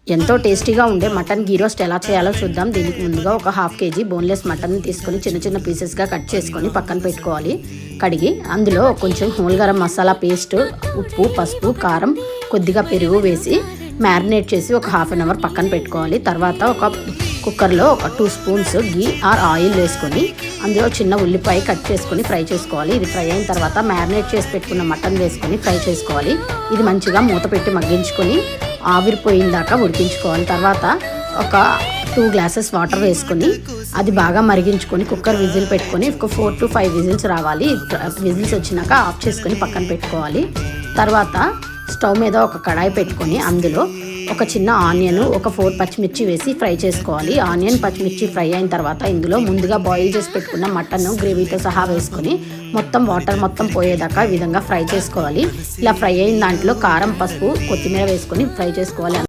ఎంతో టేస్టీగా ఉండే మటన్ గీ రోస్ట్ ఎలా చేయాలో చూద్దాం. దీనికి ముందుగా ఒక 1/2 kg బోన్లెస్ మటన్ తీసుకొని చిన్న చిన్న పీసెస్గా కట్ చేసుకొని పక్కన పెట్టుకోవాలి. కడిగి అందులో కొంచెం హోల్ గరం మసాలా పేస్ట్, ఉప్పు, పసుపు, కారం, కొద్దిగా పెరుగు వేసి మ్యారినేట్ చేసి ఒక 1/2 అవర్ పక్కన పెట్టుకోవాలి. తర్వాత ఒక కుక్కర్లో ఒక 2 స్పూన్స్ గీ ఆర్ ఆయిల్ వేసుకొని అందులో చిన్న ఉల్లిపాయ కట్ చేసుకొని ఫ్రై చేసుకోవాలి. ఇది ఫ్రై అయిన తర్వాత మ్యారినేట్ చేసి పెట్టుకున్న మటన్ వేసుకొని ఫ్రై చేసుకోవాలి. ఇది మంచిగా మూత పెట్టి మగ్గించుకొని ఆవిరిపోయిందాకా ఉడికించుకోవాలి. తర్వాత ఒక 2 గ్లాసెస్ వాటర్ వేసుకొని అది బాగా మరిగించుకొని కుక్కర్ విజిల్ పెట్టుకొని ఒక 4 to 5 విజిల్స్ రావాలి. విజిల్స్ వచ్చినాక ఆఫ్ చేసుకొని పక్కన పెట్టుకోవాలి. తర్వాత స్టవ్ మీద ఒక కడాయి పెట్టుకొని అందులో ఒక చిన్న ఆనియన్, ఒక 4 పచ్చిమిర్చి వేసి ఫ్రై చేసుకోవాలి. ఆనియన్, పచ్చిమిర్చి ఫ్రై అయిన తర్వాత ఇందులో ముందుగా బాయిల్ చేసి పెట్టుకున్న మటన్ గ్రేవీతో సహా వేసుకొని మొత్తం వాటర్ మొత్తం పోయేదాకా ఈ విధంగా ఫ్రై చేసుకోవాలి. ఇలా ఫ్రై అయిన దాంట్లో కారం, పసుపు, కొత్తిమీర వేసుకొని ఫ్రై చేసుకోవాలి.